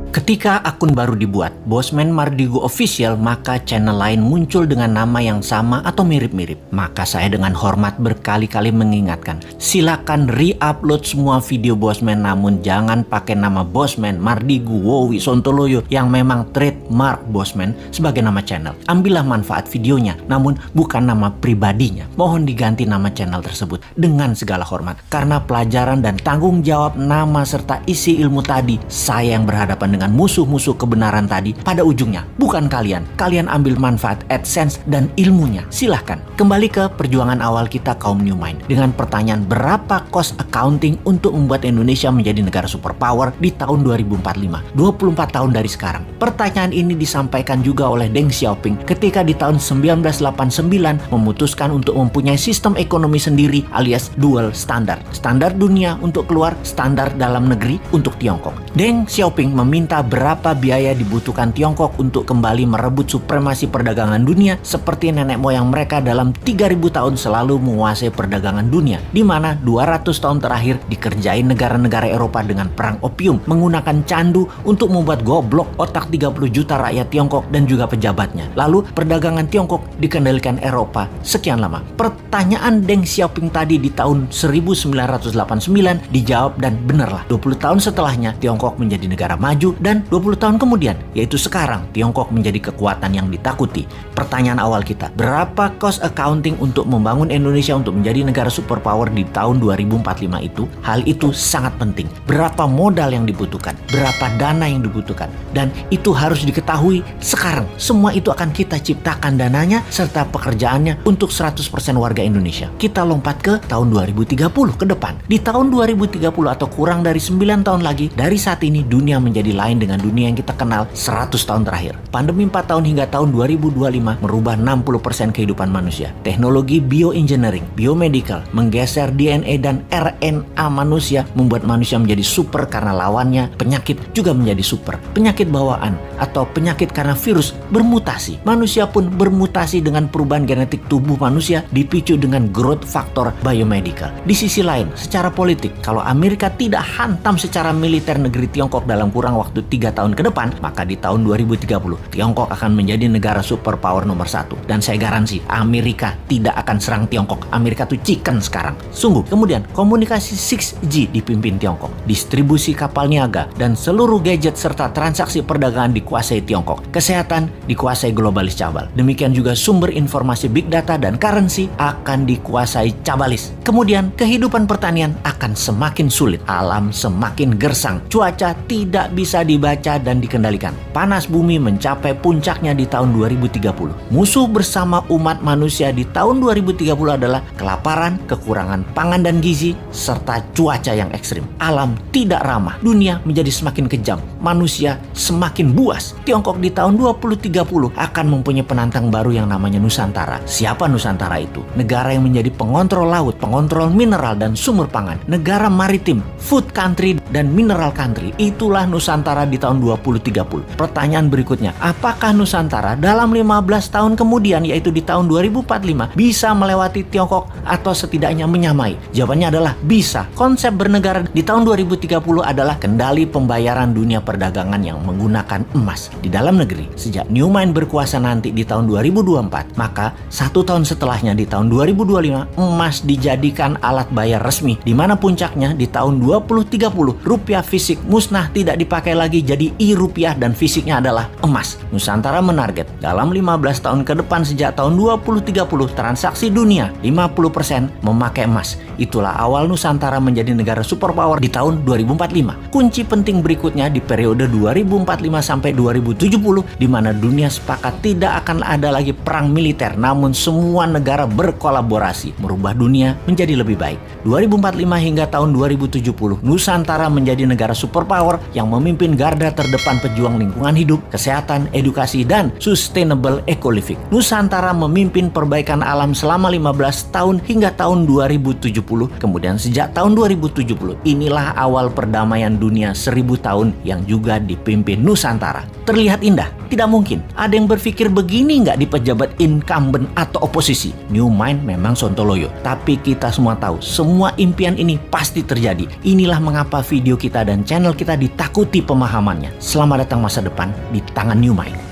Ketika akun baru dibuat, Bosman Mardigu Official, maka channel lain muncul dengan nama yang sama atau mirip-mirip. Maka saya dengan hormat berkali-kali mengingatkan, silakan re-upload semua video Bosman, namun jangan pakai nama Bosman Mardigu Wowi Sontoloyo yang memang trademark Bosman sebagai nama channel. Ambillah manfaat videonya, namun bukan nama pribadinya. Mohon diganti nama channel tersebut dengan segala hormat. Karena pelajaran dan tanggung jawab nama serta isi ilmu tadi, saya yang berhadapan dengan musuh-musuh kebenaran tadi, pada ujungnya bukan kalian. Kalian ambil manfaat AdSense dan ilmunya. Silahkan. Kembali ke perjuangan awal kita kaum New Mind dengan pertanyaan berapa cost accounting untuk membuat Indonesia menjadi negara superpower di tahun 2045, 24 tahun dari sekarang. Pertanyaan ini disampaikan juga oleh Deng Xiaoping ketika di tahun 1989 memutuskan untuk mempunyai sistem ekonomi sendiri alias dual standard. Standar dunia untuk keluar, standar dalam negeri untuk Tiongkok. Deng Xiaoping meminta berapa biaya dibutuhkan Tiongkok untuk kembali merebut supremasi perdagangan dunia seperti nenek moyang mereka dalam 3000 tahun selalu menguasai perdagangan dunia, di mana 200 tahun terakhir dikerjain negara-negara Eropa dengan perang opium, menggunakan candu untuk membuat goblok otak 30 juta rakyat Tiongkok dan juga pejabatnya. Lalu perdagangan Tiongkok dikendalikan Eropa sekian lama. Pertanyaan Deng Xiaoping tadi di tahun 1989 dijawab, dan benarlah 20 tahun setelahnya Tiongkok menjadi negara maju, dan 20 tahun kemudian, yaitu sekarang, Tiongkok menjadi kekuatan yang ditakuti. Pertanyaan awal kita, berapa cost accounting untuk membangun Indonesia untuk menjadi negara superpower di tahun 2045 itu? Hal itu sangat penting. Berapa modal yang dibutuhkan? Berapa dana yang dibutuhkan? Dan itu harus diketahui sekarang. Semua itu akan kita ciptakan dananya serta pekerjaannya untuk 100% warga Indonesia. Kita lompat ke tahun 2030 ke depan. Di tahun 2030 atau kurang dari 9 tahun lagi, dari saat ini dunia menjadi lain dengan dunia yang kita kenal 100 tahun terakhir. Pandemi 4 tahun hingga tahun 2025 merubah 60% kehidupan manusia. Teknologi bioengineering, biomedical, menggeser DNA dan RNA manusia membuat manusia menjadi super karena lawannya penyakit juga menjadi super. Penyakit bawaan atau penyakit karena virus bermutasi. Manusia pun bermutasi dengan perubahan genetik tubuh manusia dipicu dengan growth factor biomedical. Di sisi lain, secara politik, kalau Amerika tidak hantam secara militer negeri Tiongkok dalam kurang waktu 3 tahun ke depan, maka di tahun 2030 Tiongkok akan menjadi negara superpower nomor 1. Dan saya garansi Amerika tidak akan serang Tiongkok. Amerika tuh chicken sekarang. Sungguh. Kemudian komunikasi 6G dipimpin Tiongkok. Distribusi kapal niaga dan seluruh gadget serta transaksi perdagangan dikuasai Tiongkok. Kesehatan dikuasai globalis cabal. Demikian juga sumber informasi big data dan currency akan dikuasai cabalis. Kemudian kehidupan pertanian akan semakin sulit. Alam semakin gersang. Cuaca tidak bisa dibaca dan dikendalikan. Panas bumi mencapai puncaknya di tahun 2030. Musuh bersama umat manusia di tahun 2030 adalah kelaparan, kekurangan pangan dan gizi, serta cuaca yang ekstrim. Alam tidak ramah. Dunia menjadi semakin kejam. Manusia semakin buas. Tiongkok di tahun 2030 akan mempunyai penantang baru yang namanya Nusantara. Siapa Nusantara itu? Negara yang menjadi pengontrol laut, pengontrol mineral dan sumber pangan. Negara maritim, food country dan mineral country. Itulah Nusantara di tahun 2030. Pertanyaan berikutnya, apakah Nusantara dalam 15 tahun kemudian, yaitu di tahun 2045, bisa melewati Tiongkok atau setidaknya menyamai? Jawabannya adalah bisa. Konsep bernegara di tahun 2030 adalah kendali pembayaran dunia perdagangan yang menggunakan emas di dalam negeri. Sejak New Mind berkuasa nanti di tahun 2024, maka 1 tahun setelahnya di tahun 2025, emas dijadikan alat bayar resmi, di mana puncaknya di tahun 2030 rupiah fisik musnah, tidak dipakai lagi, jadi e-rupiah dan fisiknya adalah emas. Nusantara menarget dalam 15 tahun ke depan sejak tahun 2030 transaksi dunia 50% memakai emas. Itulah awal Nusantara menjadi negara superpower di tahun 2045. Kunci penting berikutnya di periode 2045 sampai 2070, di mana dunia sepakat tidak akan ada lagi perang militer, namun semua negara berkolaborasi merubah dunia menjadi lebih baik. 2045 hingga tahun 2070, Nusantara menjadi negara superpower yang memimpin garda terdepan pejuang lingkungan hidup, kesehatan, edukasi, dan sustainable eco-living. Nusantara memimpin perbaikan alam selama 15 tahun hingga tahun 2070. Kemudian sejak tahun 2070, inilah awal perdamaian dunia 1000 tahun yang juga dipimpin Nusantara. Terlihat indah? Tidak mungkin. Ada yang berpikir begini nggak di pejabat incumbent atau oposisi? New Mind memang sontoloyo. Tapi kita semua tahu, semua impian ini pasti terjadi. Inilah mengapa video kita dan channel kita ditakuti pemahamannya. Selamat datang masa depan di tangan New Mind.